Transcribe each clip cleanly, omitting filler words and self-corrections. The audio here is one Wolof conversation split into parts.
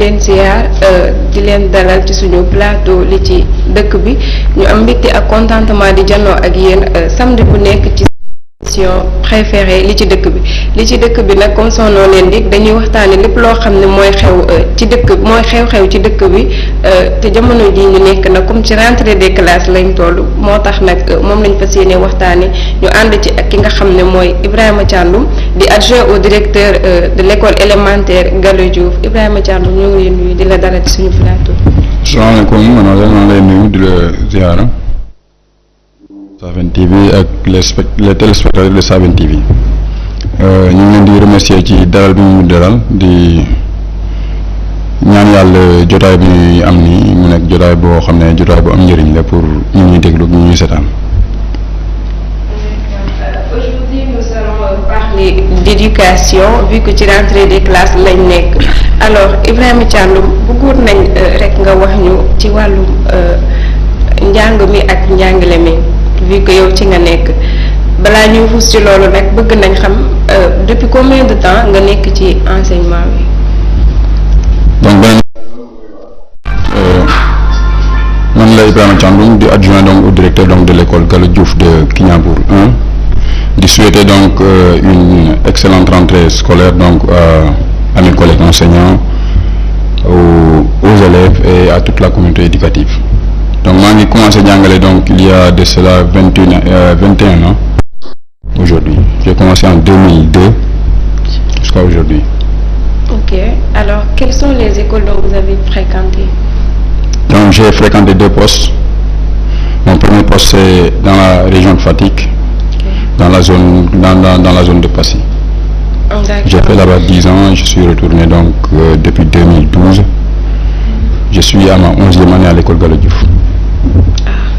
leen ziar di leen dalal ci suñu plateau li ci dëkk bi ñu am mbégte ak contentement di jannoo ak yéen samedi bu nekk ci émission préférée li ci dëkk bi nag comme son nom l'indique dañuy waxtaane lépp loo xam ne mooy xew ci dëkk mooy xew-xew ci dëkk bi te jamono ji ñu nekk nag comme ci rentrée des classes lañ toll moo tax nag moom lañ fas yéene waxtaane ñu ànd ci ak ki nga xam ne mooy Ibrahima Thiandoum di adjoint au directeur de l'école élémentaire Gallo Diouf Ibrahima Thiandoum ñu ngi lay nuyu di la dalal ci suñu plateau. asalaamaaleykum man maa lay nuyu di la ziara Savin TV ak les téléspectateurs de Savin TV ñu ngi leen di remercier ci dalal bi mu dalal di ñaan yàlla jotaay bi ñuy am ni mu nekk jotaay boo xam ne jotaay bu am njëriñ la pour ñu ñuy déglu ñu ñuy seetaan. Aujourd'hui nous allons parler d'éducation vu que ci rentrée des classes lañ nekk alors Ibrahima Thiandoum bëggoon nañ rek nga wax ñu ci wàllum njàng mi ak njàngale mi vu que yow ci nga nekk balaa ñuy xuus ci loolu nag bëgg nañ xam depuis combien de temps nga nekk ci enseignement bi. donc man la Ibrahima Thiandoum di adjoint donc au directeur donc de l'école Gallo Diouf de Kignanbour 1 di souhaiter donc une excellente rentrée scolaire donc à mes collègues enseignants aux élèves et à toute la communauté éducative. Donc maa ngi commencé jàngale donc il y a de cela 21 ans aujourd'hui. J'ai commencé en 2002 jusqu'à aujourd'hui. Ok. Alors quelles sont les écoles dont vous avez fréquenté? Donc j'ai fréquenté 2 postes. Mon premier poste c'est dans la région de Fatick, dans la zone de Passy. J'ai fait là-bas 10 ans, je suis retourné donc depuis 2012. Je suis à ma 11e année à l'école Gallo Diouf.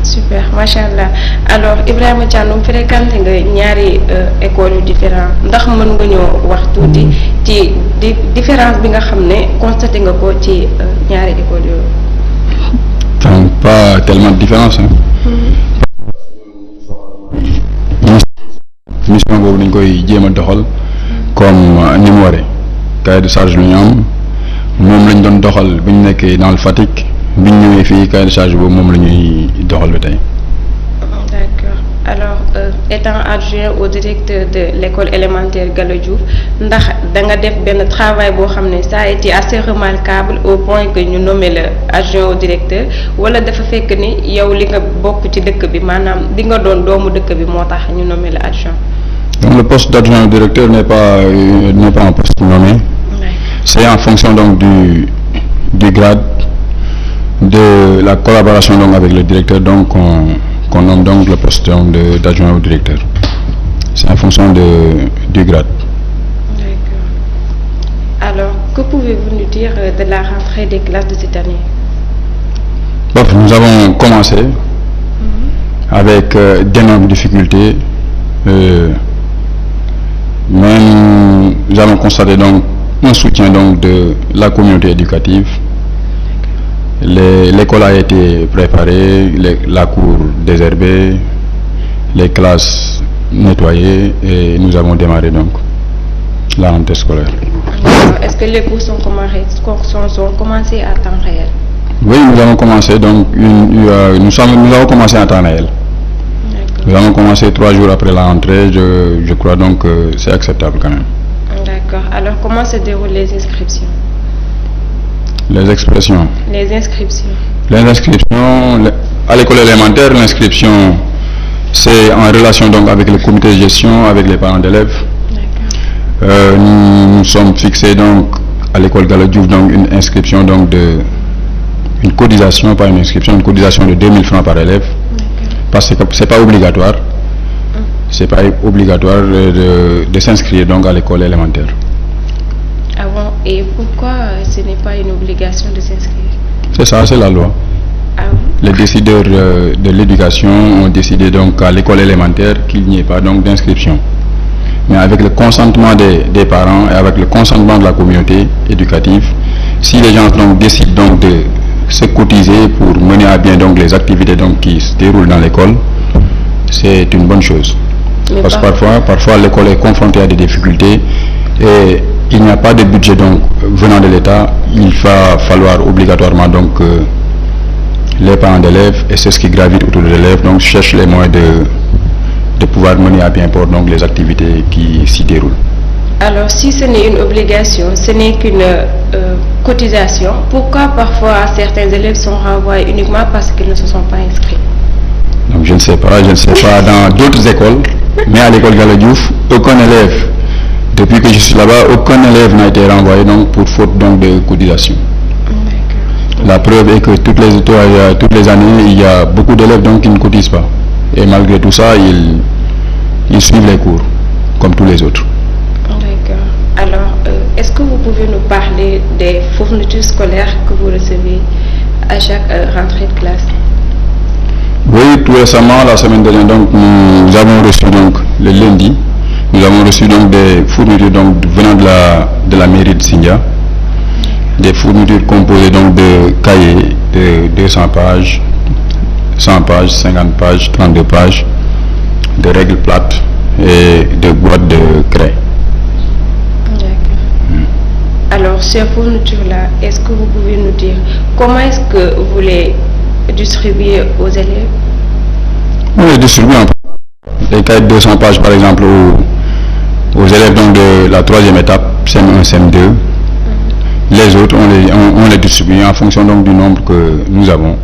Super machallah alors Ibrahima Thiandoum fréquenté nga ñaari écoles yu différents ndax mën nga ñoo wax tuuti ci différence bi nga xam ne constaté nga ko ci ñaari écoles yooyu. Donc pas tellement de différence hein. Mission boobu dañ koy jéem a doxal comme ni mu waree cahier de charge lu ñu am moom lañ doon doxal bi ñu nekkee dans le Fatick. bi ñu ñëwee fii cahier de charge boobu moom la ñuy doxal ba tey. D'accord alors étant adjoint au directeur de l'école élémentaire Gallo Diouf ndax da nga def benn travail boo xam ne ça a été assez remarquable au point que ñu nommé la adjoint au directeur wala dafa fekk ni yow li nga bokk ci dëkk bi maanaam li nga doon doomu dëkk bi moo tax ñu nommé la adjoint. Donc le poste d'adjoint au directeur n'est pas un poste nommé. Ouais. C'est en fonction donc du grade. De la collaboration donc avec le directeur donc qu'on nomme donc le poste d'adjoint au directeur. C'est en fonction du grade. D'accord. Alors que pouvez-vous nous dire de la rentrée des classes de cette année? Bon, nous avons commencé avec d'énormes difficultés, mais nous avons constaté donc un soutien donc de la communauté éducative. L'école a été préparée, la cour désherbée, les classes nettoyées et nous avons démarré donc la rentrée scolaire. Est-ce que les cours sont commencés à temps réel? Oui, nous avons commencé donc nous avons commencé à temps réel. Nous avons commencé 3 jours après la rentrée, je crois donc que c'est acceptable quand même. D'accord. Alors comment se déroulent les inscriptions? Les inscriptions. À l'école élémentaire, l'inscription c'est en relation donc avec le comité de gestion, avec les parents d'élèves. Nous sommes fixés donc à l'école Gallo Diouf donc une inscription donc une cotisation, pas une inscription, une cotisation de 2000 francs par élève. Parce que c'est pas obligatoire. C'est pas obligatoire de s'inscrire donc à l'école élémentaire. Ah bon, et pourquoi ce n'est pas une obligation de s'inscrire? C'est ça, c'est la loi. Ah bon? Les décideurs de l'éducation ont décidé donc à l'école élémentaire qu'il n'y ait pas donc d'inscription. Mais avec le consentement des parents et avec le consentement de la communauté éducative, si les gens donc décident donc de se cotiser pour mener à bien donc les activités donc qui se déroulent dans l'école, c'est une bonne chose. Parce que parfois l'école est confrontée à des difficultés et il n'y a pas de budget donc venant de l'État, il va falloir obligatoirement donc les parents d'élèves et ceux qui gravitent autour de l'élève donc cherchent les moyens de pouvoir mener à bien port donc les activités qui s'y déroulent. Alors, si ce n'est une obligation, ce n'est qu'une cotisation, pourquoi parfois certains élèves sont renvoyés uniquement parce qu'ils ne se sont pas inscrits? Donc je ne sais pas dans d'autres écoles, mais à l'école Gallo Diouf, aucun élève, depuis que je suis là-bas, aucun élève n'a été renvoyé donc pour faute donc de cotisation. La preuve est que toutes les années, il y a beaucoup d'élèves donc qui ne cotisent pas. Et malgré tout ça, ils suivent les cours, comme tous les autres. D'accord. Alors, est-ce que vous pouvez nous parler des fournitures scolaires que vous recevez à chaque rentrée de classe? Oui, tout récemment, la semaine dernière, donc, nous avons reçu donc le lundi, nous avons reçu donc des fournitures donc, venant de la mairie de Sindia, des fournitures composées donc de cahiers de 200 pages, 100 pages, 50 pages, 32 pages, de règles plates et de boîtes de craie. Alors, ces fournitures-là, est-ce que vous pouvez nous dire comment est-ce que vous les distribuez aux élèves? On les distribue les cahiers de 200 pages par exemple aux élèves donc, de la 3e étape, CM1, CM2. Les autres, on les distribue en fonction donc, du nombre que nous avons.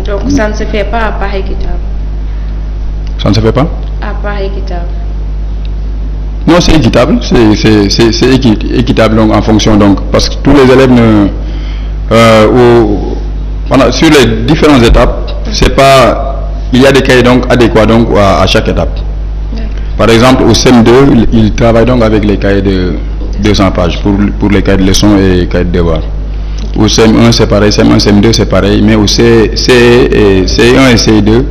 Donc ça ne se fait pas à part équitable? Ça ne se fait pas? À part équitable. Non, c'est équitable, c'est équitable donc, en fonction donc, parce que tous les élèves sur les différentes étapes, c'est pas, il y a des cahiers donc adéquats donc à chaque étape. Par exemple, au CM2, ils travaillent donc avec les cahiers de 200 pages pour les cahiers de leçons et les cahiers de devoirs. Au CM1 c'est pareil, CM1, CM2 c'est pareil, mais au CE1 et CE2,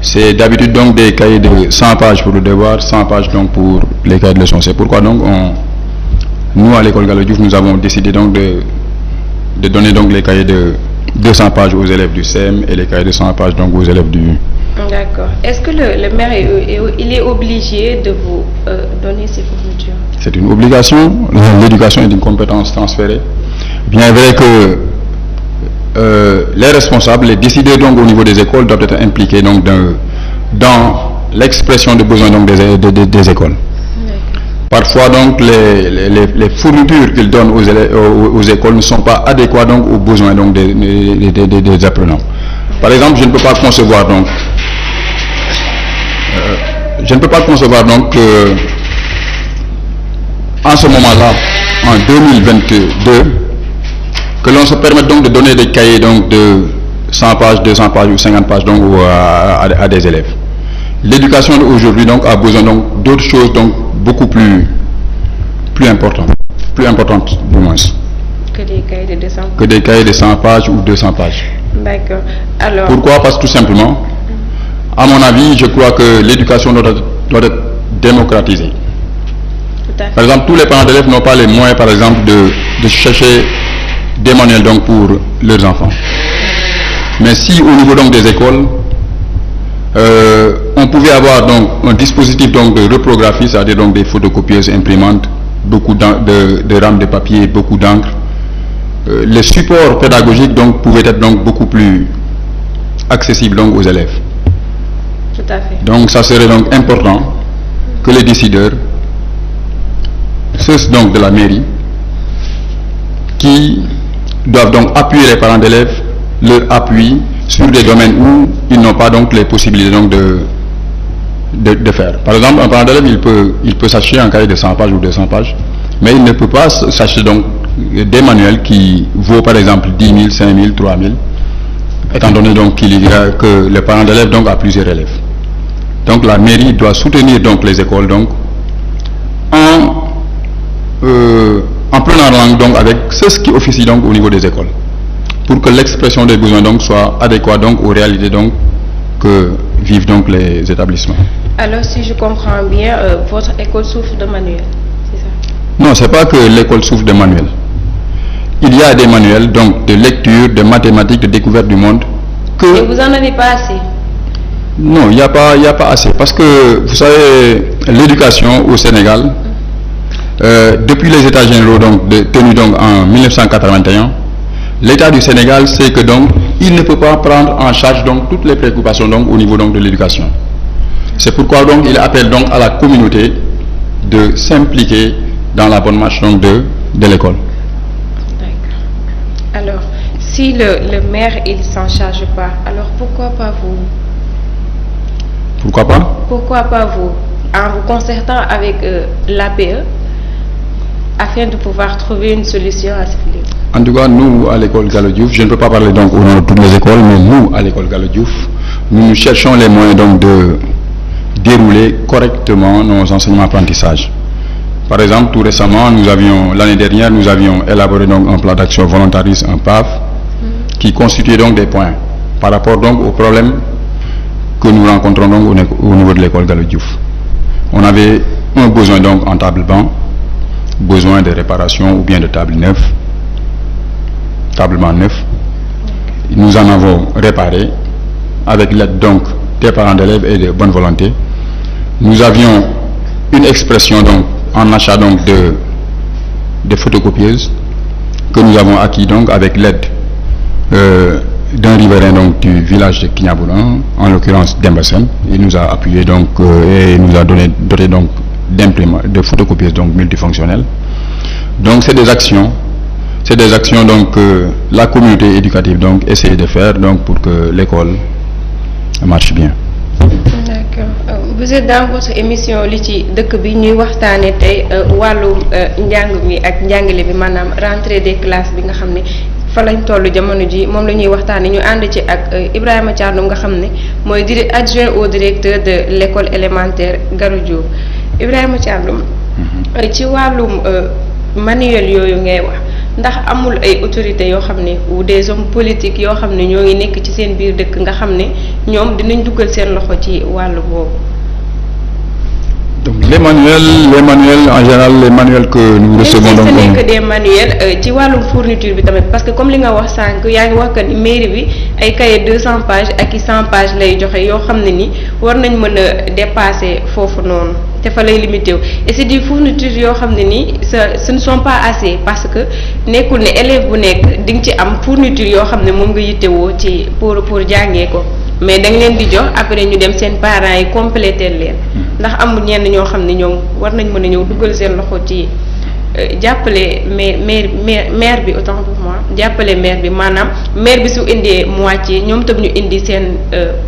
c'est d'habitude donc des cahiers de 100 pages pour le devoir, 100 pages donc pour les cahiers de leçons. C'est pourquoi donc nous à l'école Gallo Diouf, nous avons décidé donc de donner donc les cahiers de 200 pages aux élèves du CM et les cahiers de 100 pages donc aux élèves du... D'accord. Est-ce que le maire il est obligé de vous donner ces fournitures? C'est une obligation. L'éducation est une compétence transférée. Bien vrai que les responsables, les décideurs donc au niveau des écoles doivent être impliqués donc dans l'expression des besoins donc des écoles. Parfois donc les fournitures qu'ils donnent aux écoles ne sont pas adéquates donc aux besoins donc des apprenants. Par exemple, je ne peux pas concevoir donc que en ce moment-là, en 2022, que l'on se permette donc de donner des cahiers donc de 100 pages, 200 pages ou 50 pages donc à des élèves. L'éducation d'aujourd'hui donc a besoin donc d'autres choses donc beaucoup plus importantes du moins. Que des cahiers de 200 pages. Que des cahiers de 100 pages ou 200 pages. D'accord. Alors. Pourquoi? Parce que tout simplement, à mon avis, je crois que l'éducation doit être démocratisée. Par exemple, tous les parents d'élèves n'ont pas les moyens, par exemple, de chercher des manuels donc pour leurs enfants. Mais si au niveau donc des écoles, on pouvait avoir donc un dispositif donc de reprographie, c'est-à-dire donc des photocopieuses imprimantes, beaucoup de rames de papier, beaucoup d'encre, les supports pédagogiques donc pouvaient être donc beaucoup plus accessibles donc aux élèves. Tout à fait. Donc ça serait donc important que les décideurs, ceux donc de la mairie, qui doivent donc appuyer les parents d'élèves, leur appuient sur des domaines où ils n'ont pas donc les possibilités donc de faire. Par exemple, un parent d'élève, il peut s'acheter un cahier de 100 pages ou 200 pages, mais il ne peut pas s'acheter donc des manuels qui vaut par exemple 10 000, 5 000, 3 000, étant donné donc que le parent d'élève donc a plusieurs élèves. Donc la mairie doit soutenir donc les écoles donc en prenant langue donc avec ceux qui officient donc au niveau des écoles, pour que l'expression des besoins donc soit adéquate donc aux réalités donc que vivent donc les établissements. Alors si je comprends bien, votre école souffre de manuels, c'est ça? Non, c'est pas que l'école souffre de manuels. Il y a des manuels donc de lecture, de mathématiques, de découverte du monde que... Et vous en avez pas assez? Non, il n'y a pas assez, parce que vous savez, l'éducation au Sénégal, Depuis les États généraux donc tenus donc en 1981, l'État du Sénégal sait que donc il ne peut pas prendre en charge donc toutes les préoccupations donc au niveau donc de l'éducation. C'est pourquoi donc il appelle donc à la communauté de s'impliquer dans la bonne marche donc de l'école. D'accord. Alors, si le maire il s'en charge pas, alors pourquoi pas vous? Pourquoi pas? Pourquoi pas vous, en vous concertant avec l'APE, afin de pouvoir trouver une solution à ce problème? En tout cas, nous, à l'école Gallo Diouf, je ne peux pas parler donc au nom de toutes les écoles, mais nous, à l'école Gallo Diouf, nous cherchons les moyens donc de dérouler correctement nos enseignements apprentissages. Par exemple, tout récemment, l'année dernière, nous avions élaboré donc un plan d'action volontariste, un PAV, qui constituait donc des points par rapport donc aux problèmes que nous rencontrons donc au niveau de l'école Gallo Diouf. On avait un besoin donc en table banc, besoin de réparation ou bien de table neuf, tablement neuf. Nous en avons réparé avec l'aide donc des parents d'élèves et de bonne volonté. Nous avions une expression donc en achat donc de photocopieuses que nous avons acquis donc avec l'aide d'un riverain donc du village de Kignanbour, en l'occurrence Dembassène. Il nous a appuyé donc et nous a doté donc de photocopieuses donc multifonctionnelles. Donc c'est des actions donc que la communauté éducative donc essaie de faire donc pour que l'école marche bien. D'accord. Vous êtes dans votre émission li ci dëkk bi ñuy waxtaane tey wàllum njàng mi ak njàngale bi maanaam rentrée des classes bi nga xam ne fa lañ toll jamono ji moom la ñuy waxtaane ñu ànd ci ak Ibrahima Thiandoum nga xam ne mooy adjoint au directeur de l'école élémentaire Gallo Diouf. Ibrahima Thiandoum, ci wàllum manuel yooyu ngay wax ndax amul ay autorités yoo xam ne ou des hommes politiques yoo xam ne ñoo ngi nekk ci seen biir dëkk nga xam ne ñoom dinañ duggal seen loxo ci wàllu boobu? Donc les manuels en général, les manuels que nous recevons donc. Ce n'est que des manuels ci wàllum fourniture bi tamit parce que comme li nga wax sànq yaa ngi wax que ni mairie bi ay cahier 200 pages ak i 100 pages lay joxe yoo xam ne ni war nañ mën a dépasser foofu noonu te fa lay limité wu et c'est des fournitures yoo xam ne ni ce ne sont pas assez parce que nekkul ne élève bu nekk di nga ci am fourniture yoo xam ne moom nga yittewoo ci pour jàngee ko mais da nga leen di jox après ñu dem seen parents yi compléter leen ndax amul ñenn ñoo xam ne ñoom war nañ mën a ñëw duggal seen loxo ci jàppale maire bi autant pour moi jàppale maire bi maanaam maire bi su indee moitié ñoom tam ñu indi seen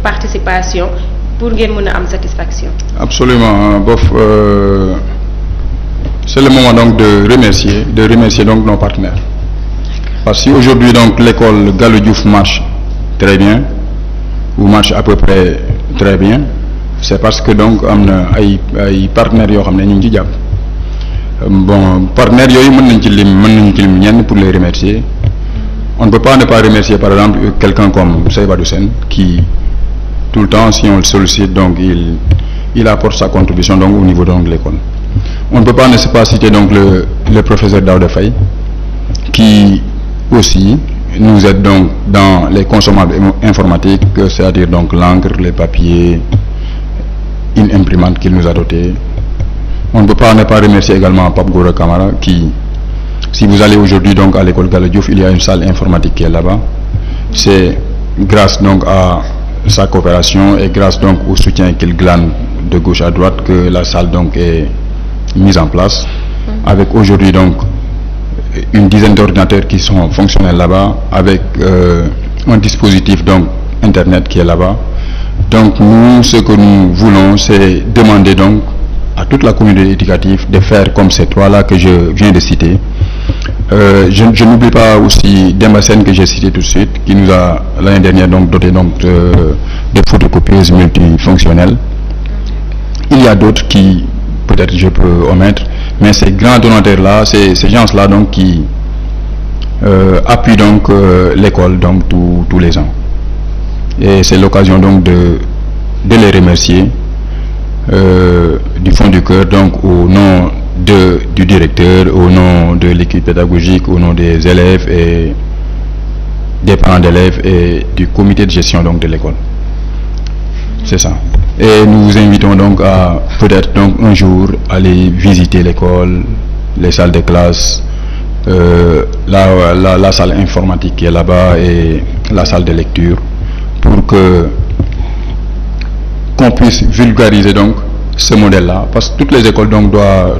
participation pour ngeen mën a am satisfaction. Absolument, bof. C'est le moment donc de remercier donc nos partenaires. Parce que aujourd'hui donc l'école Gallo Diouf marche très bien ou marche à peu près très bien, c'est parce que donc am na ay partenaires yoo xam ne ñu ngi ci jàpp. Bon, partenaires yooyu mën nañ ci lim ñenn pour les remercier. On ne peut pas ne pas remercier par exemple quelqu'un comme Seybadou Sène qui tout le temps, si on le sollicite, donc il apporte sa contribution donc au niveau donc de l'école. On ne peut pas ne pas citer donc le professeur Daouda Faye qui aussi nous aide donc dans les consommables informatiques, c'est-à-dire donc l'encre, les papiers, une imprimante qu'il nous a dotée. On ne peut pas ne pas remercier également Pape Gora Camara qui, si vous allez aujourd'hui donc à l'école Gallo Diouf, il y a une salle informatique qui est là-bas. C'est grâce donc à sa coopération et grâce donc au soutien qu'il glane de gauche à droite que la salle donc est mise en place avec aujourd'hui donc une dizaine d'ordinateurs qui sont fonctionnels là-bas avec un dispositif donc internet qui est là-bas. Donc nous, ce que nous voulons, c'est demander donc à toute la communauté éducative de faire comme ces trois-là que je viens de citer. Je n'oublie pas aussi Dembassène que j'ai cité tout de suite, qui nous a l'année dernière donc doté donc de photocopieuses multifonctionnelles. Il y a d'autres qui peut-être je peux omettre, mais ces grands donateurs-là, ces gens-là donc qui appuient donc l'école donc tous les ans. Et c'est l'occasion donc de les remercier du fond du cœur donc au nom du directeur, au nom de l'équipe pédagogique, au nom des élèves et des parents d'élèves et du comité de gestion donc de l'école. C'est ça. Et nous vous invitons donc à peut-être donc un jour aller visiter l'école, les salles de classe, la salle informatique qui est là-bas et la salle de lecture, pour qu'on puisse vulgariser donc ce modèle-là, parce que toutes les écoles donc doivent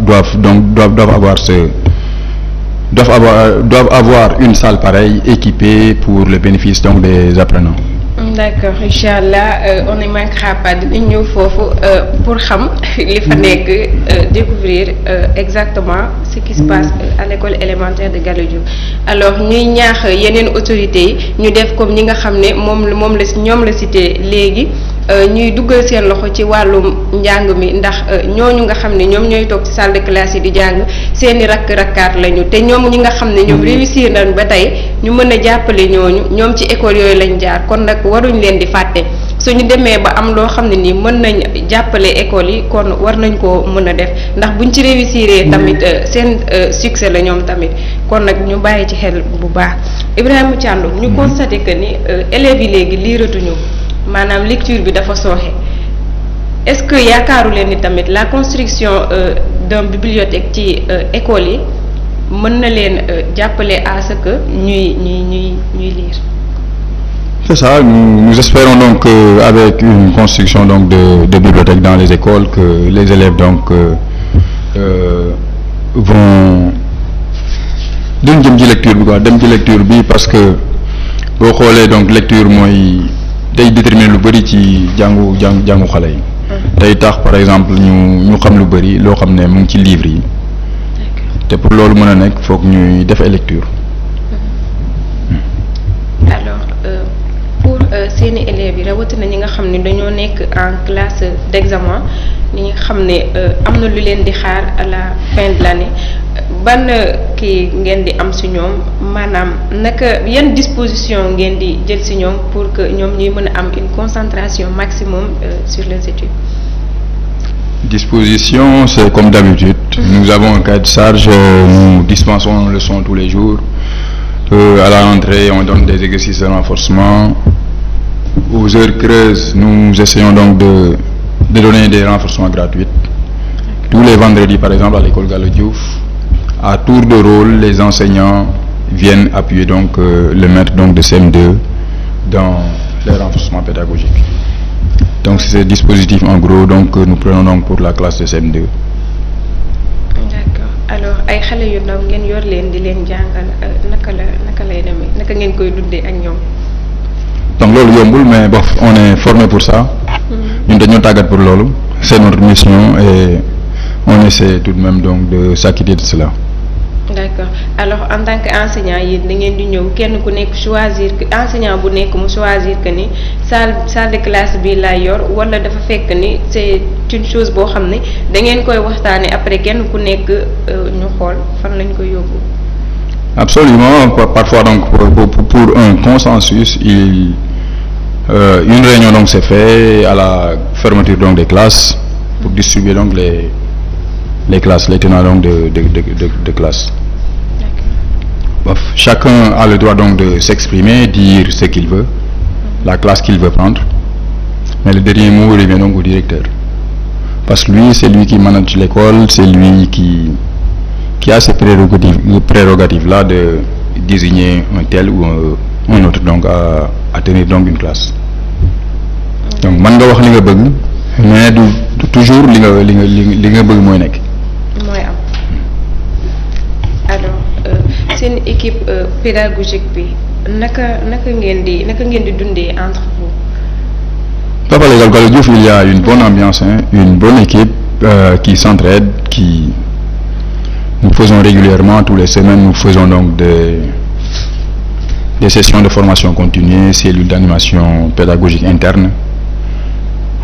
avoir une salle pareille équipée pour le bénéfice donc des apprenants. D'accord, Inch'Allah, on ne manquera pas de ñëw foofu pour xam li fa nekk, découvrir exactement ce qui se passe à l'école élémentaire de Gallo Diouf. Alors ñuy ñaax yeneen autorités yi ñu def comme ñi nga xam ne ñoom la cité léegi, ñuy duggal seen loxo ci wàllum njàng mi, ndax ñooñu nga xam ne ñoom ñooy toog ci salle de classe yi di jàng seeni rakkaat lañu, te ñoom ñi nga xam ne ñoom réussir nañ ba tey ñu mën a jàppale ñoom ci école yooyu lañ jaar, kon nag waruñ leen di fàtte. suñu demee ba am loo xam ne nii mën nañ jàppale école yi, kon war nañ koo mën a def, ndax buñ ci réussir tamit seen succès la ñoom tamit, kon nag ñu bàyyi ci xel bu baax. Ibrahima Thiandoum, ñu constaté que ni élèves yi léegi liiratuñu, maanaam lecture bi dafa sooxe. Est-ce que yaakaaru leen ni tamit la construction d'un bibliothèque ci école yi mën na leen jàppale à ce que ñuy lire? C'est ça, nous espérons donc avec une construction donc de bibliothèques dans les écoles, que les élèves donc vont dem ci lecture bi quoi, dem ci lecture bi, parce que boo xoolee donc lecture mooy day déterminer lu bëri ci jàngu xale yi. day tax par exemple ñu xam lu bëri loo xam ne mu ngi ci livre yi, te pour loolu mën a nekk foog ñuy def ay lecture. Alors pour seeni élèves yi rawatina ñi nga xam ne dañoo nekk en classe d'examen, ñi nga xam ne am na lu leen di xaar à la fin de l'année, ban kii ngeen di am ci ñoom, maanaam naka yan disposition ngeen di jël ci ñoom pour que ñoom ñuy mën a am une concentration maximum sur les études? Disposition, c'est comme d'habitude. Nous avons un cahier de charge, nous dispensons une leçon tous les jours. À la rentrée, on donne des exercices de renforcement. Aux heures creuses, nous essayons donc de donner des renforcements gratuits. Tous les vendredis, par exemple, à l'école Gallo Diouf, à tour de rôle, les enseignants viennent appuyer donc le maître donc de CM2 dans les renforcements pédagogiques. Donc c'est ce dispositif en gros donc nous prenons donc pour la classe de CM2. D'accord. Alors ay xale yu ndaw ngeen yor leen di leen jàngal, naka lay demee, naka ngeen koy dundee ak ñoom? Donc loolu yombul, mais bon, on est formé pour ça. ñun dañoo tàggat pour loolu, c'est notre mission et on essaie tout de même donc de s'acquitter de cela. D'accord. Alors en tant qu'enseignant yéen da ngeen di ñëw kenn ku nekk choisir, enseignant bu nekk mu choisir que ni salle de classe bi lay yor, wala dafa fekk ni c'est une chose boo xam ne da ngeen koy waxtaane après kenn ku nekk ñu xool fan lañ koy yóbbu? Absolument. Parfois donc pour un consensus, une réunion donc s'est faite à la fermeture donc des classes pour distribuer donc les classes, les tenants donc de classe. Bon, chacun a le droit donc de s'exprimer, dire ce qu'il veut, la classe qu'il veut prendre, mais le dernier mot revient donc au directeur, parce que lui, c'est lui qui manage l'école, c'est lui qui a ces prérogatives là de désigner un tel ou un autre donc à tenir donc une classe. Donc man nga wax li nga bëgg, mais du toujours li nga bëgg mooy nekk. mooy am. Alors seen équipe pédagogique bi naka ngeen di dundee entre vous? Papa l'école Gallo Diouf, il y a une bonne ambiance, une bonne équipe qui s'entraide, nous faisons régulièrement, tous les semaines, nous faisons donc des sessions de formation continue, cellules d'animation pédagogique interne.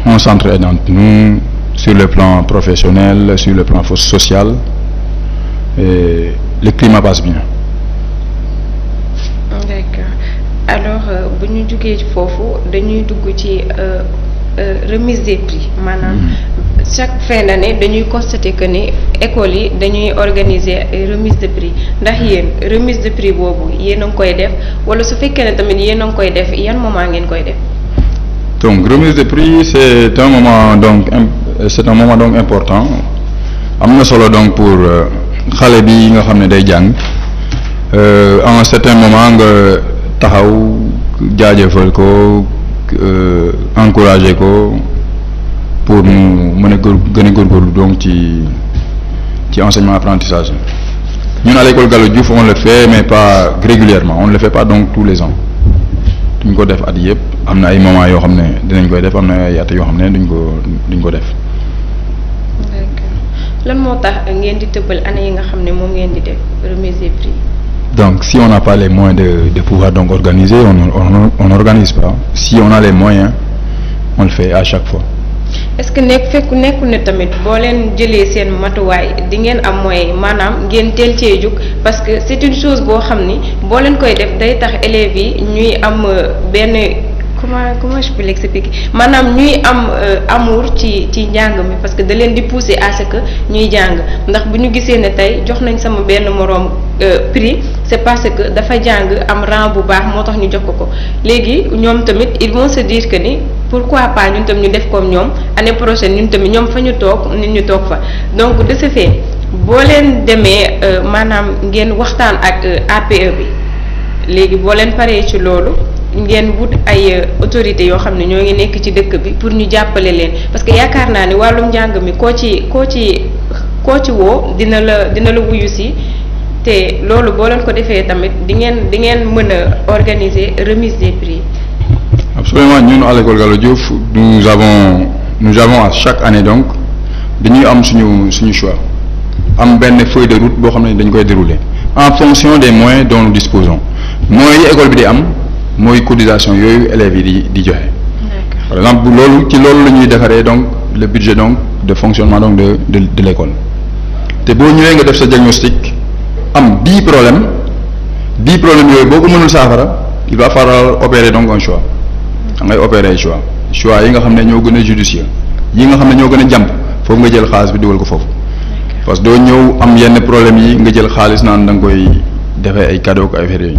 On s'entraide entre nous sur le plan professionnel, sur le plan social, et le climat passe bien. D'accord. Alors bu ñu jógee foofu dañuy dugg ci remise des prix, maanaam chaque fin d'année dañuy constater que ni école yi dañuy organiser remise de prix, ndax yéen remise de prix boobu yéen a ngi koy def, wala su fekkee ne tamit yéen a ngi koy def yan moment ngeen koy def? Donc remise de prix, c'est un moment donc important. Am na solo donc xale bi nga xam ne day jàng à un certain moment nga taxaw jaajëfal ko encourager ko pour mu mën a gën a góorgóorlu donc ci enseignement apprentissage ñun à l'école Gallo Diouf on le fait mais pas régulièrement on ne le fait pas donc tous les ans duñ ko def at yëpp am na ay moments yoo xam ne dinañ koy def am na ay at yoo xam ne duñ ko def. lan moo tax ngeen di tëbbal année yi nga xam ne moom ngeen di def remise des prix. Donc si on n'a pas les moyens de pouvoir donc organiser on n'organise pas si on a les moyens on le fait à chaque fois. Est-ce que nekkul ne tamit boo leen jëlee seen matuwaay di ngeen am moyen maanaam ngeen teel cee jóg parce que c'est une chose boo xam ni boo leen koy def day tax élèves yi ñuy am benn comment je peux l'expliquer maanaam ñuy am amour ci njàng mi parce que da leen di pousser à ce que ñuy jàng ndax bu ñu gisee ne tey jox nañ sama benn moroom prix c'est parce que dafa jàng am rang bu baax moo tax ñu jox ko léegi ñoom tamit ils vont se dire que ni pourquoi pas ñun tam ñu def comme ñoom année prochaine ñun tamit ñoom fa ñu toog nit ñu toog fa donc de ce fait boo leen demee maanaam ngeen waxtaan ak APE bi léegi boo leen paree ci loolu ngeen wut ay autorités yoo xam ne ñoo ngi nekk ci dëkk bi pour ñu jàppale leen parce que yaakaar naa ni wàllum njàng mi koo ci woo dina la wuyu si te loolu boo leen ko defee tamit di ngeen mën a organiser remise des prix. Absolument ñun à l'école Gallo Diouf nous avons à chaque année donc dañuy am suñu choix am benn feuille de route boo xam ne dañ koy dérouler en fonction des moyens dont nous disposons moyens yi école bi di am mooy cotisation yooyu élèves yi di joxe. Par exemple loolu la ñuy defaree donc le budget donc de fonctionnement donc de l'école te boo ñëwee nga def sa diagnostic am 10 problèmes yooyu boo ko mënul saafara il va falloir opérer donc un choix. da ngay opérer choix yi nga xam ne ñoo gën a judicieux yi nga xam ne ñoo gën a jàmp foofu nga jël xaalis bi dugal ko foofu parce que doo ñëw am yenn problème yi nga jël xaalis naan da nga koy defee ay cadeau ak affaire yooyu.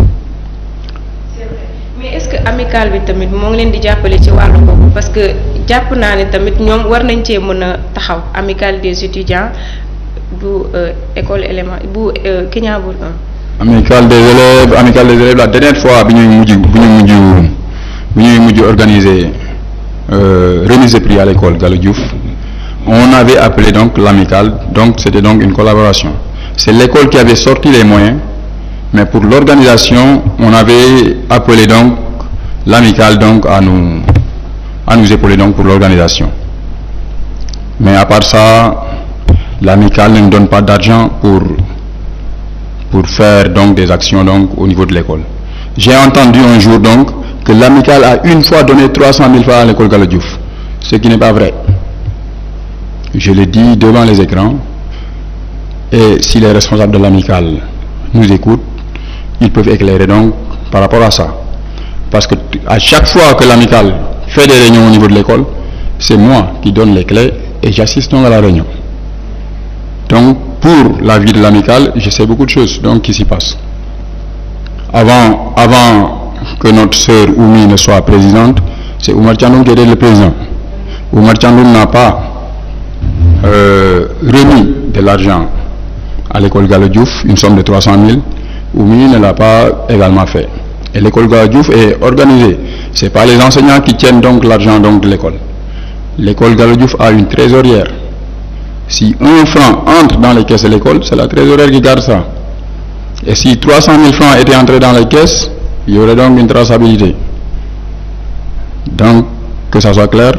C'est vrai mais est-ce que amicale bi tamit moo ngi leen di jàppale ci wàllu boobu parce que jàpp naa ne tamit ñoom war nañ cee mën a taxaw amicale des étudiants bu école élément bu Kignanbour 1. amicale des élèves la dernière fois bi ñuy mujj organiser remise de prix à l'école Gallo Diouf on avait appelé donc l'amicale donc c'était donc une collaboration c'est l'école qui avait sorti les moyens mais pour l'organisation on avait appelé donc l'amicale donc à nous épauler donc pour l'organisation mais à part ça l'amicale ne nous donne pas d'argent pour faire donc des actions donc au niveau de l'école. J'ai entendu un jour donc que l'amicale a une fois donné 300 000 francs à l'école Gallo Diouf, ce qui n'est pas vrai. Je le dis devant les écrans et si les responsables de l'amicale nous écoutent, ils peuvent éclairer donc par rapport à ça. Parce que à chaque fois que l'amicale fait des réunions au niveau de l'école, c'est moi qui donne les clés et j'assiste donc à la réunion. Donc pour la vie de l'amicale, je sais beaucoup de choses donc qui s'y passent. Avant que notre sœur Oumi ne soit présidente, c'est Oumar Thiandoum qui était le président. Oumar Thiandoum n'a pas remis de l'argent à l'école Gallo Diouf, une somme de 300 000. Oumi ne l'a pas également fait. Et l'école Gallo Diouf est organisée. C'est pas les enseignants qui tiennent donc l'argent donc de l'école. L'école Gallo Diouf a une trésorière. Si 1 franc entre dans les caisses de l'école, c'est la trésorière qui garde ça. Et si 300 000 francs étaient entrés dans les caisses, il y aurait donc une traçabilité. Donc, que ça soit clair,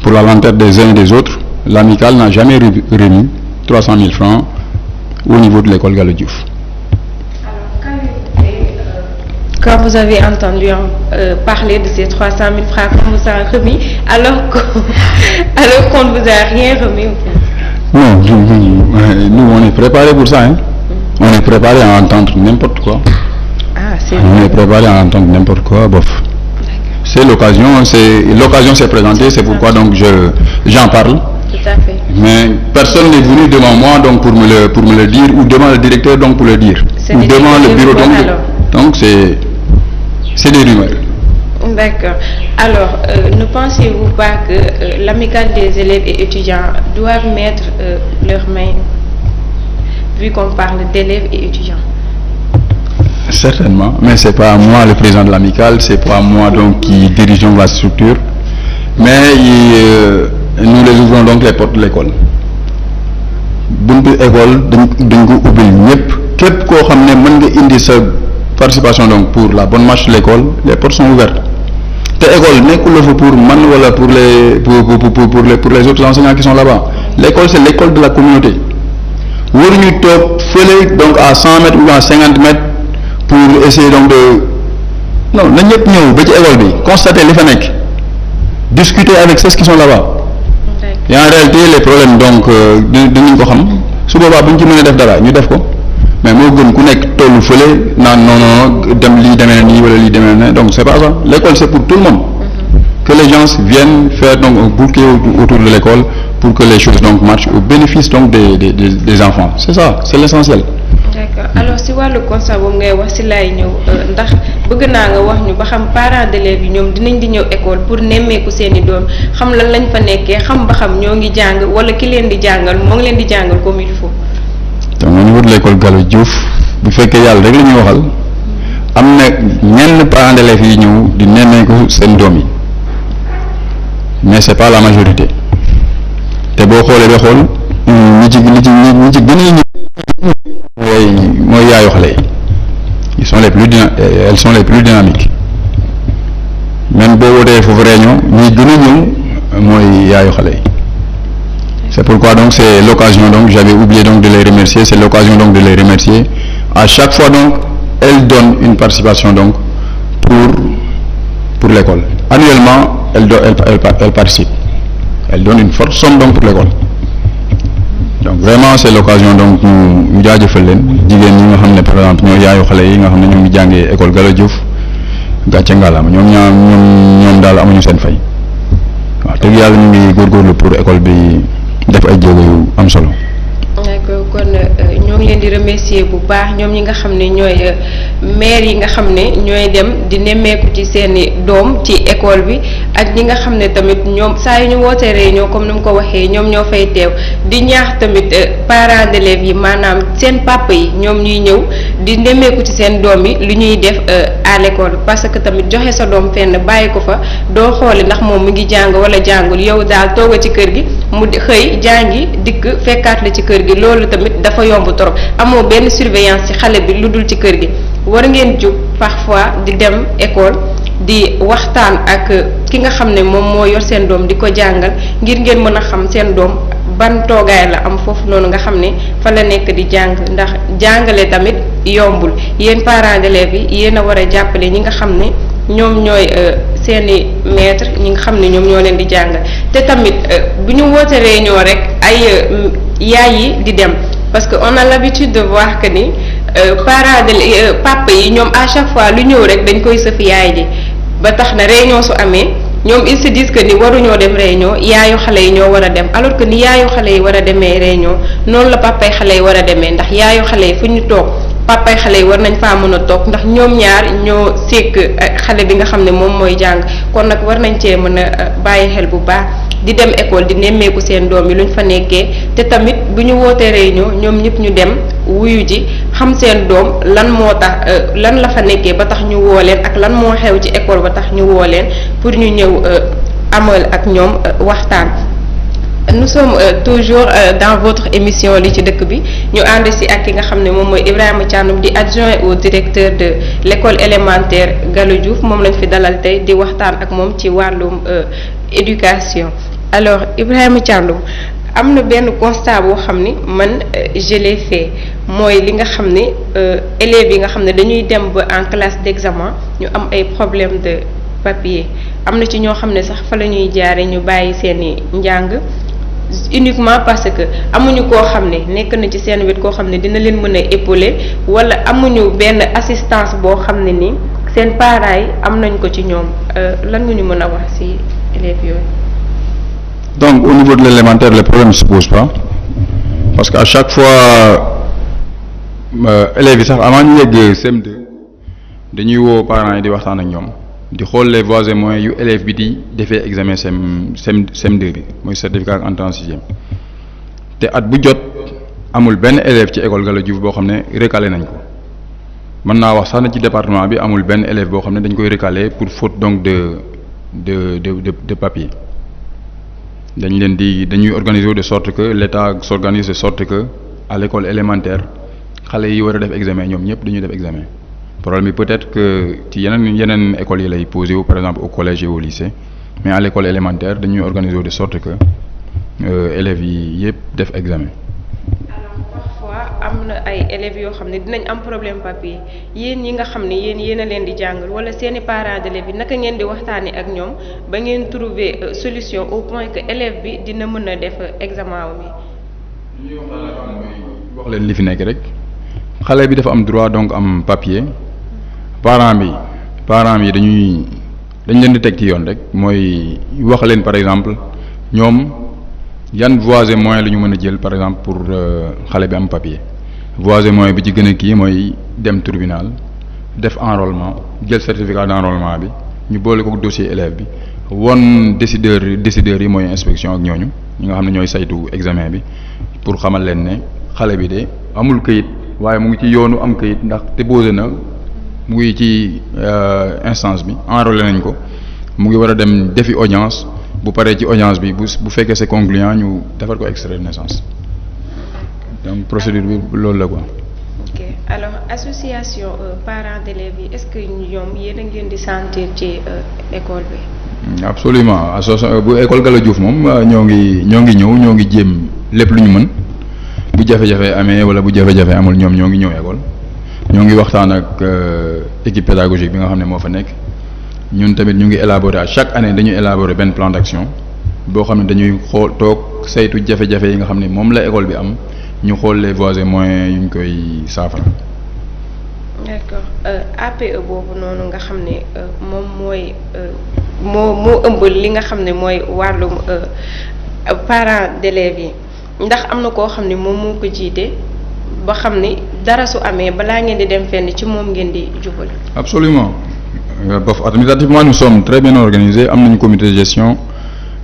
pour la lanterne des uns et des autres, l'amicale n'a jamais remis 300 000 francs au niveau de l'école Gallo Diouf. Quand vous avez entendu parler de ces 300 000 francs qu'on vous a remis, alors qu'on ne vous a rien remis? Non, nous on est préparés pour ça. Hein. On est préparé à entendre n'importe quoi. On est préparé à entendre n'importe quoi, bof. C'est l'occasion s'est présentée, c'est pourquoi donc j'en parle. Tout à fait. Mais personne n'est venu devant moi donc pour me le dire ou devant le directeur donc pour le dire. Ou devant le bureau donc c'est des rumeurs. D'accord. Alors, ne pensez-vous pas que l'amicale des élèves et étudiants doivent mettre leurs mains vu qu'on parle d'élèves et étudiants? Certainement, mais c'est pas moi le président de l'amicale, c'est pas moi donc qui dirigeons la structure, mais nous les ouvrons donc les portes de l'école. Buntu école dañ ko ubbil ñëpp képp koo xam ne mën nga indi sa participation donc pour la bonne marche de l'école, les portes sont ouvertes. Te école nekkul la fa pour man wala pour les autres enseignants qui sont là-bas. L'école c'est l'école de la communauté. Waruñu toog fële donc à 100 mètres ou à 50 mètres pour essayer donc de non na ñëpp ñëw ba ci école bi constater li fa nekk discuter avec ceux qui sont là-bas. Et en réalité les problèmes donc dinañ ko xam su boobaa bu ñu ci mën a def dara ñu def ko mais moo gën ku nekk tollu fële naan non dem lii demee nii wala lii demee na donc c'est pas ça. L'école c'est pour tout le monde. Que les gens viennent faire donc un bouquet autour de l'école pour que les choses donc marchent au bénéfice donc des enfants. C'est ça, c'est l'essentiel. D'accord. Alors si wàllu constat boobu ngay wax si laay ñëw ndax bëgg naa nga wax ñu ba xam parents d'élèves yi ñoom dinañ di ñëw école pour nemmeeku seeni doom xam lan lañ fa nekkee xam ba xam ñoo ngi jàng wala ki leen di jàngal moo ngi leen di jàngal comme il faut. Donc au niveau de l'école Gallo Diouf bu fekkee yàlla rek la ñuy waxal am na ñenn parents d'élèves yi ñëw di nemmeeku seen doom yi mais c'est pas la majorité te boo xoolee ba xool ñi ci gën a mooy yaayu xale yi elles sont les plus dynamiques même boo wootee foofu réunion ñi gën a ñëw mooy yaayu xale yi. C'est pourquoi donc c'est l'occasion donc j'avais oublié donc de les remercier, c'est l'occasion donc de les remercier. À chaque fois donc elles donnent une participation donc pour l'école. Annuellement elles participent. Elles donnent une forte somme donc pour l'école. Donc vraiment c'est l'occasion donc ñu jaajëfal leen jigéen ñi nga xam ne par exemple ñoo yaayu xale yi nga xam ne ñoo ngi jàngee école Gallo Diouf gàcce ngalaama ñoom daal amuñu seen fay waaw dëgg yàlla ñu ngi góorgóorlu pour école bi def ay jéego yu am solo. d'accord kon ñoo ngi leen di remercier bu baax ñoom ñi nga xam ne ñooy maire yi nga xam ne ñooy dem di nemmeeku ci seeni doom ci école bi ak ñi nga xam ne tamit ñoom saa yu ñu wootee réunion comme ni mu ko waxee ñoom ñoo fay teew di ñaax tamit parents d'élèves yi maanaam seen papa yi ñoom ñuy ñëw di nemmeeku ci seen doom yi li ñuy def à l'école parce que tamit joxe sa doom fenn bàyyi ko fa doo xooli ndax moom mu ngi jàng wala jàngul yow daal tooga ci kër gi mu xëy jàngi dikk fekkaat la ci kër gi loolu tamit dafa yomb trop amoo benn surveillance ci xale bi lu dul ci kër gi war ngeen jóg parfois di dem école di waxtaan ak ki nga xam ne moom moo yor seen doom di ko jàngal ngir ngeen mën a xam seen doom ban toogaay la am foofu noonu nga xam ne fa la nekk di jàng ndax jàngale tamit yombul yéen parents d'élèves yi yéen a war a jàppale ñi nga xam ne ñoom ñooy seeni maître ñi nga xam ne ñoom ñoo leen di jàngal te tamit bu ñu woote réunion rek ay yaay yi di dem parce que on a l'habitude de voir que ni parents de papa yi ñoom à chaque fois lu ñëw rek dañ koy sëf yaay ji ba tax na réunion su amee ñoom ils se disent que ni waruñoo dem réunion yaayu xale yi ñoo war a dem alors que ni yaayu xale yi war a demee réunion noonu la papay xale yi war a demee ndax yaayu xale yi fu ñu toog papay xale yi war nañ faa mën a toog ndax ñoom ñaar ñoo sekk xale bi nga xam ne moom mooy jàng kon nag war nañ cee mën a bàyyi xel bu baax di dem école di nemmeeku seen doom yi luñ fa nekkee te tamit bu ñu wootee réunion ñoom ñëpp ñu dem wuyu ji xam seen doom lan moo tax lan la fa nekkee ba tax ñu woo leen ak lan moo xew ci école ba tax ñu woo leen pour ñu ñëw amal ak ñoom waxtaan. Nous sommes toujours dans votre émission li ci dëkk bi ñu ànd si ak ki nga xam ne moom mooy Ibrahima Thiandoum di adjoint au directeur de l'école élémentaire Gallo Diouf moom lañ fi dalal tey di waxtaan ak moom ci wàllum éducation. Alors Ibrahima Thiandoum am na benn constat boo xam ni man je l'ai fait mooy li nga xam ne élèves yi nga xam ne dañuy dem ba en classe d'examen ñu am ay problèmes de papier am na ci ñoo xam ne sax fa la ñuy jaare ñu bàyyi seeni njàng uniquement parce que amuñu koo xam ne nekk na ci seen wet koo xam ne dina leen mën a épauler wala amuñu benn assistance boo xam ne ni seen parents yi am nañ ko ci ñoom lan nga ñu mën a wax ci élèves yooyu. Donc au niveau de l'élémentaire le problème ne se pose pas parce que à chaque fois élèves yi sax avant ñu yegg CM2 dañuy woo parents yi di waxtaan ak ñoom di xool les voies et moyens yu élève bi di defee examen CM2 bi mooy certificat entrée en sixième te at bu jot amul benn élève ci école Gallaw Diouf boo xam ne recalé nañ ko mën naa wax sax na ci département bi amul benn élève boo xam ne dañ koy recalé pour faute donc de papier dañuy organiser de sorte que l'État s'organise de sorte que à l'école élémentaire xale yi war a def examen ñoom ñëpp dañuy def examen problème bi peut-être que ci yeneen écoles yi lay posé wu par exemple au collège et au lycée mais à l'école élémentaire dañuy organiser de sorte que élèves yi yëpp def examen. am na ay élèves yoo xam ne dinañ am problème papier yéen ñi nga xam ne yéen a leen di jàngal wala seeni parents d'élèves yi naka ngeen di waxtaanee ak ñoom ba ngeen trouver solution au point que élève bi dina mën a def examen bi. li ñuy wax leen li fi nekk rek xale bi dafa am droit donc am papier parents yi dañ leen di teg ci yoon rek mooy wax leen par exemple ñoom yan voies et moyens la ñu mën a jël par exemple pour xale bi am papier. voies et moyens bi ci gën a kii mooy dem tribunal def enrôlement jël certificat d'enrôlement bi ñu boole ko dossier élève bi won décideurs yi mooy inspection ak ñooñu ñi nga xam ne ñooy saytu examen bi pour xamal leen ne xale bi de amul këyit waaye mu ngi ci yoonu am këyit ndax déposé na mu ngi ci instance bi enrôlé nañ ko mu ngi war a dem defi audience bu paree ci audience bi bu fekkee c'est concluant ñu defar ko extrait de naissance. donc procédure bi loolu la quoi. ok alors association parents d'élèves yi est-ce que ñoom yéen a ngi leen di sentir ci école bi. absolument association bu école Gallaw Diouf moom ñoo ngi ñëw ñoo ngi jéem lépp lu ñu mën bu jafe-jafe amee wala bu jafe-jafe amul ñoom ñoo ngi ñëw école ñoo ngi waxtaan ak équipe pédagogique bi nga xam ne moo fa nekk ñun tamit ñu ngi élaborer à chaque année dañuy élaborer benn plan d'action boo xam ne dañuy xool toog saytu jafe-jafe yi nga xam ne moom la école bi am. ñu xool les voies et moyens yu ñu koy saafara. d'accord APE boobu noonu nga xam ne moom mooy moo ëmb li nga xam ne mooy wàllum parents d'élèves yi ndax am na koo xam ne moom moo ko jiite ba xam ni dara su amee balaa ngeen di dem fenn ci moom ngeen di jubal. absolument administrativement nous sommes très bien organisés am nañu comité de gestion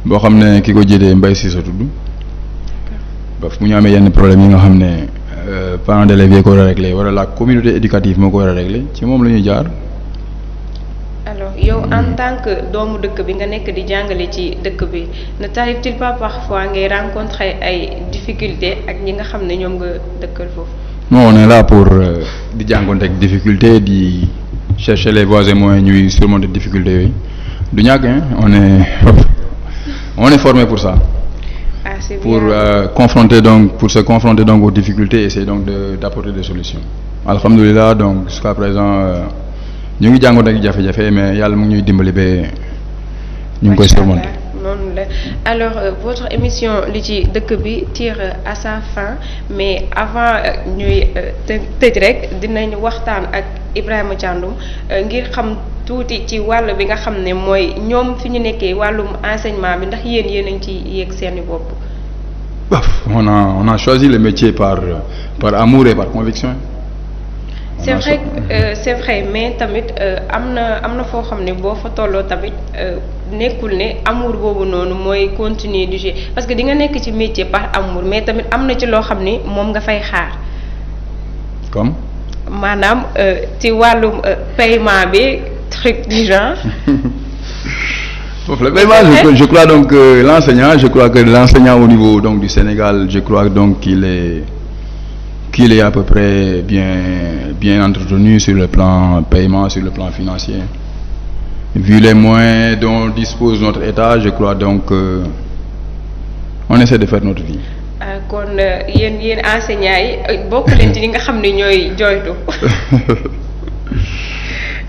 boo xam ne ki ko jiite Mbaye Cissé sa tudd. bu ñu amee yenn problème yi nga xam ne parents d'élèves yi ko war a régler wala la communauté éducative moo ko war a régler ci moom la ñuy jaar. alors yow en tant que doomu dëkk bi nga nekk di jàngale ci dëkk bi ne t'arrive-t-il pas parfois ngay rencontrer ay difficultés ak ñi nga xam ne ñoom nga dëkkal foofu. non on est là pour di jànkoonte ak difficulté di chercher les voies et moyens ñuy surmonter difficultés yooyu du ñàkk on est formé pour ça. Pour se confronter donc aux difficultés et essayer donc d'apporter des solutions. Alhamdoulilah donc jusqu'à présent ñu ngi jàngoon ak jafe-jafe mais yàlla mu ngi ñuy dimbali ba ñu ngi koy surmonter. noonu la alors votre émission li ci dëkk bi tire à sa fin mais avant ñuy tëj rek dinañ waxtaan ak Ibrahima Thiandoum ngir xam tuuti ci wàll bi nga xam ne mooy ñoom fi ñu nekkee wàllum enseignement bi ndax yéen a ngi ci yegg seeni bopp. On a choisi le métier par amour et par conviction. C'est vrai mais tamit am na foo xam ne boo fa tolloo tamit nekkul ne amour boobu noonu mooy continuer du jeu parce que di nga nekk ci métier par amour mais tamit am na ci loo xam ne moom nga fay xaar. Comme. maanaam ci wàllum paiement bi truc du genre. Le paiement, je crois donc que l'enseignant au niveau donc du Sénégal, je crois donc qu'il est à peu près bien entretenu sur le plan paiement, sur le plan financier. Vu les moyens dont dispose notre État, je crois donc on essaie de faire notre vie. kon yéen enseignants yi bokk leen ci ñi nga xam ne ñooy jooytu.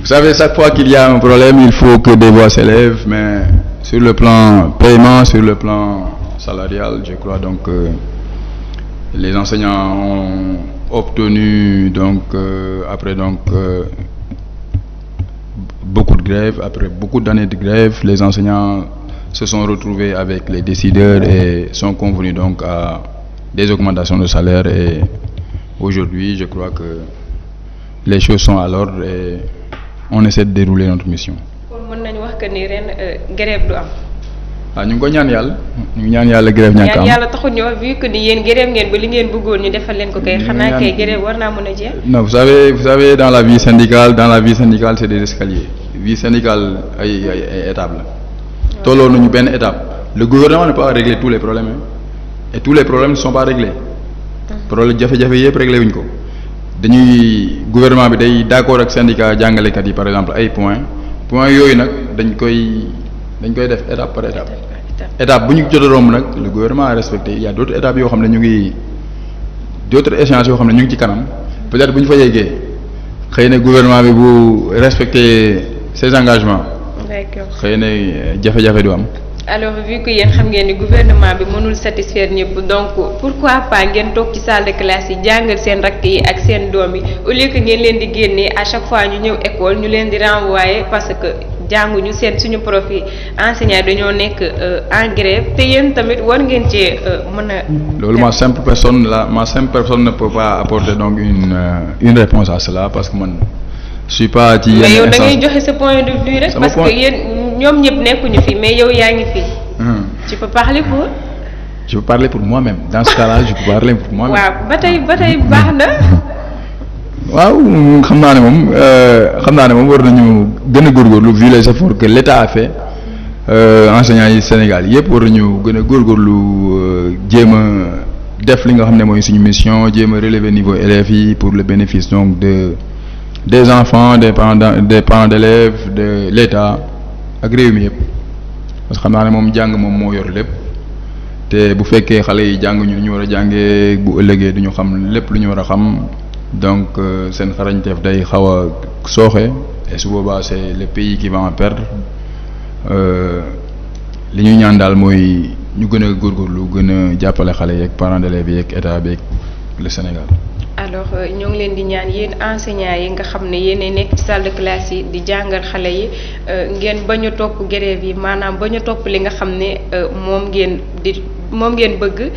Vous savez, chaque fois qu'il y a un problème, il faut que des voix s'élèvent, mais sur le plan paiement, sur le plan salarial, je crois donc que les enseignants ont obtenu donc après donc beaucoup de grèves, après beaucoup d'années de grève, les enseignants se sont retrouvés avec les décideurs et sont convenus donc à des augmentations de salaire et aujourd'hui, je crois que les choses sont à l'ordre et on essaie de dérouler notre mission. kon mën nañu wax que ni ren grève du am. waaw ñu ngi ko ñaan yàlla ñu ngi ñaan yàlla grève ñàkk am ñaan yàlla taxul ñu wax vu que ni yéen grève ngeen ba li ngeen bëggoon ñu defal leen ko kay xanaa kay grève war naa mën a jeex. non vous savez dans la vie syndicale c'est des escaliers vie syndicale ay étapes la tolloo nañu benn étape le gouvernement n'a pas réglé tous les problèmes et tous les problèmes ne sont pas réglés problème jafe-jafe yëpp réglé wuñ ko dañuy gouvernement bi day d'accord ak syndicat jàngalekat yi par exemple ay points yooyu nag dañ koy def étape par étape bu ñu jot a romb nag le gouvernement a respecté il y a d'autres étapes yoo xam ne ñu ngi d'autres échéances yoo xam ne ñu ngi ci kanam peut-être bu ñu fa yeggee xëy na gouvernement bi bu respecté ses engagements xëy na jafe-jafe du am. alors vu que yéen xam ngeen ni gouvernement bi mënul satisfaire ñëpp donc pourquoi pas ngeen toog ci salle de classe yi jàngal seen rakk yi ak seen doom yi au lieu que ngeen leen di génnee à chaque fois ñu ñëw école ñu leen di renvoyer parce que jànguñu seen suñu prof yi enseignants dañoo nekk en grève te yéen tamit war ngeen cee mën a. loolu ma simple personne ne peut pas apporter donc une réponse à cela parce que man je suis pas ci yenn mais yow da ngay joxe sa point de vue rek parce que yéen ñoom ñëpp nekkuñu fi mais yow yaa ngi fi. tu peux parler pour. je peux parler pour moi-même dans ce cas-là je peux parler pour moi-même. waaw ba tey baax na. waaw xam naa ne moom war nañu gën a góorgóorlu vu les efforts que l'État a fait enseignants yi Sénégal yëpp war nañu gën a góorgóorlu jéem a def li nga xam ne mooy suñu mission jéem a relever niveau élèves yi pour le bénéfice donc des enfants des parents d'élèves de l'État ak réew mi yëpp parce que xam naa ne moom jàng moom moo yor lépp te bu fekkee xale yi jànguñu ñu war a jàngee bu ëllëgee duñu xam lépp lu ñu war a xam. donc seen xarañteef day xaw a sooxe et su boobaa c'est le pays qui va en perdre li ñuy ñaan daal mooy ñu gën a góorgóorlu gën a jàppale xale yeeg parents d'élèves yeeg état beeg le Sénégal. alors ñoo ngi leen di ñaan yéen enseignants yi nga xam ne yéenay nekk ci salle de classe yi di jàngal xale yi ngeen bañ a topp grève yi maanaam bañ a topp li nga xam ne moom ngeen bëgg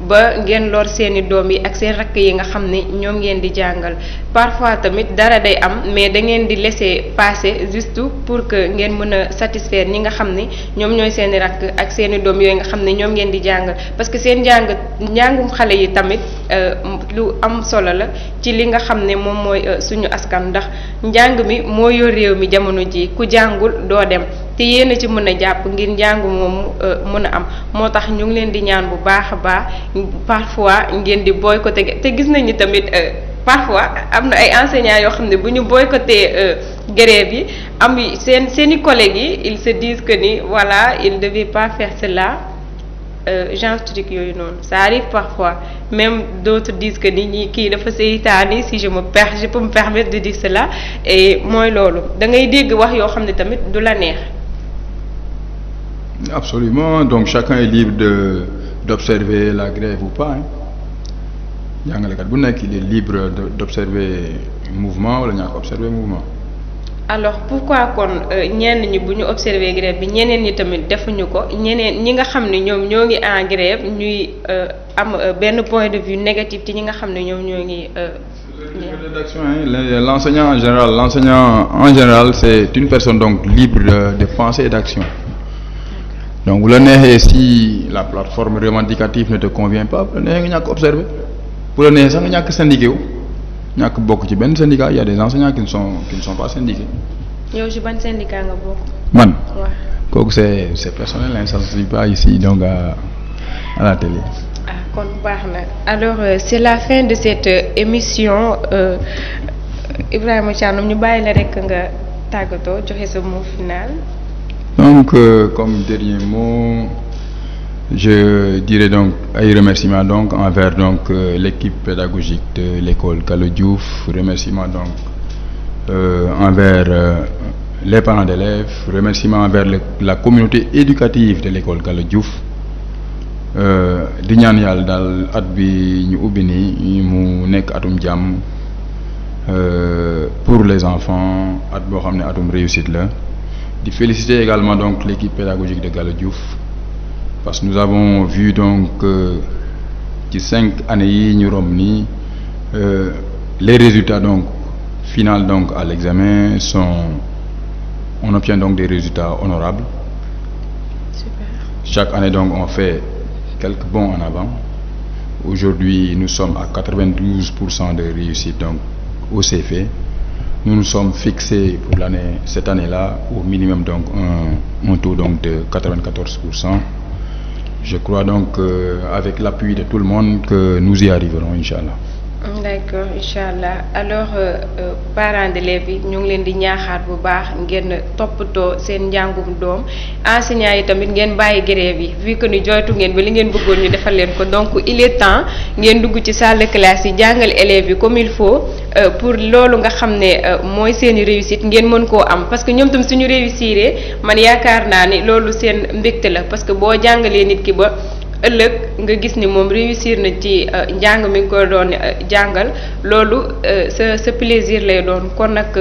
ba ngeen lor seeni doom yi ak seen rakk yi nga xam ne ñoom ngeen di jàngal parfois tamit dara day am mais da ngeen di laisser passer juste pour que ngeen mën a satisfaire ñi nga xam ne ñoom ñooy seeni rakk ak seeni doom yooyu nga xam ne ñoom ngeen di jàngal parce que seen njàngum xale yi tamit lu am solo la ci li nga xam ne moom mooy suñu askan ndax njàng mi moo yor réew mi jamono ji ku jàngul doo dem te yéen a ci mën a jàpp ngir njàng moomu mën a am moo tax ñu ngi leen di ñaan bu baax a baax parfois ngeen di boycotter te gis nañu tamit parfois am na ay enseignants yoo xam ne bu ñu boycotter grève yi am seeni collègues yi ils se disent que ni voilà ils ne devaient pas faire cela genre truc yooyu noonu ça arrive parfois même d'autres disent que ni ñi kii dafa seytaane si je peux me permettre de dire cela et mooy loolu da ngay dégg wax yoo xam ne tamit du la neex. Absolument, donc chacun est libre d'observer la grève ou pas jàngalekat bu nekk il est libre d'observer mouvement wala ñàkk observer mouvement. alors pourquoi kon ñenn ñi bu ñu observer grève bi ñeneen ñi tamit defuñu ko ñeneen ñi nga xam ne ñoom ñoo ngi en grève ñuy am benn point de vue négatif ci ñi nga xam ne ñoom ñoo ngi. L'enseignant en général c'est une personne donc libre de pensée et d'action. donc bu la neexee si la plateforme revendicative ne te convient pas bu la neexee nga ñàkk observer bu la neexee sax nga ñàkk syndiqué wu ñàkk bokk ci benn syndicat il y a des enseignants qui ne sont pas syndiqués. yow ci ban syndicat nga bokk. man. waaw kooku c'est personnel ça ne se dit pas ici donc à la télé. ah kon baax na alors c'est la fin de cette émission Ibrahima Thiandoum ñu bàyyi la rek nga tàggatoo joxe sa mot final. Donc comme dernier mot je dirais donc ay remerciements donc envers donc l'équipe pédagogique de l'école Gallo Diouf remerciements donc envers les parents d'élèves remerciements envers la communauté éducative de l'école Gallo Diouf di ñaan yàlla daal at bi ñu ubbi nii mu nekk atum jàmm pour les enfants at boo xam ne atum réussite la di féliciter également donc l'équipe pédagogique de Gallo Diouf parce que nous avons vu donc ci 5 années yi ñu romb nii les résultats donc final donc à l'examen on obtient donc des résultats honorables. Super. Chaque année donc on fait quelques bons en avant. Aujourd'hui nous sommes à 92% de réussite donc au CFE. Nous nous sommes fixés pour cette année-là au minimum donc un taux donc de 94%. Je crois donc avec l'appui de tout le monde que nous y arriverons, Inch'Allah. D'accord, Inch'Allah. Alors parents d'élèves yi ñu ngi leen di ñaaxaat bu baax ngeen toppatoo seen njàngum doom, enseignants yi tamit ngeen bàyyi grève yi vu que ni joytu ngeen ba li ngeen bëggoon ñu defal leen ko, donc il est temps ngeen dugg ci salle de classe yi jàngal élèves yi comme il faut pour loolu nga xam ne mooy seeni réussite ngeen mën koo am, parce que ñoom tam suñu réussiree man yaakaar naa ni loolu seen mbégte la, parce que boo jàngalee nit ki ba ëllëg nga gis ni moom réussir na ci njàng mi nga ko doon jàngal, loolu sa plaisir lay doon. kon nag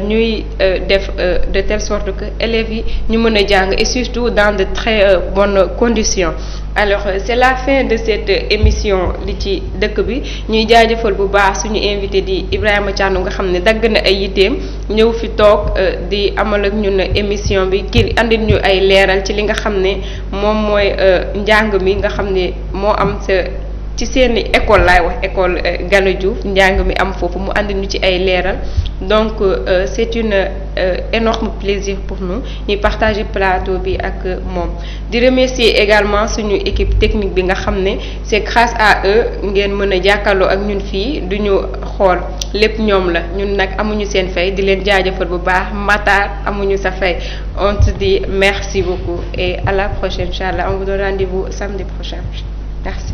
ñuy def de telle sorte que élèves yi ñu mën a jàng et surtout dans de très bonnes conditions. Alors c'est la fin de cette émission li ci dëkk bi, ñuy jaajëfal bu baax suñu invité di Ibrahima Thiandoum nga xam ne dagg na ay yitteem ñëw fi toog di amal ak ñun émission bi ngir andil ñu ay leeral ci li nga xam ne moom mooy njàng mi nga xam ne moo am ci seen école laay wax école Gallo Diouf, njàng mi am foofu mu andi ñu ci ay leeral. Donc c'est une énorme plaisir pour nous ñuy partager plateau bi ak moom. Di remercier également suñu équipe technique bi nga xam ne c'est grâce à eux ngeen mën a jàkkaarloo ak ñun fii du ñu xool lépp ñoom la, ñun nag amuñu seen fay, di leen jaajëfal bu baax. Matar amuñu sa fay. On te dit merci beaucoup et à la prochaine, Inch'Allah. On vous donne rendez-vous samedi prochain. Merci.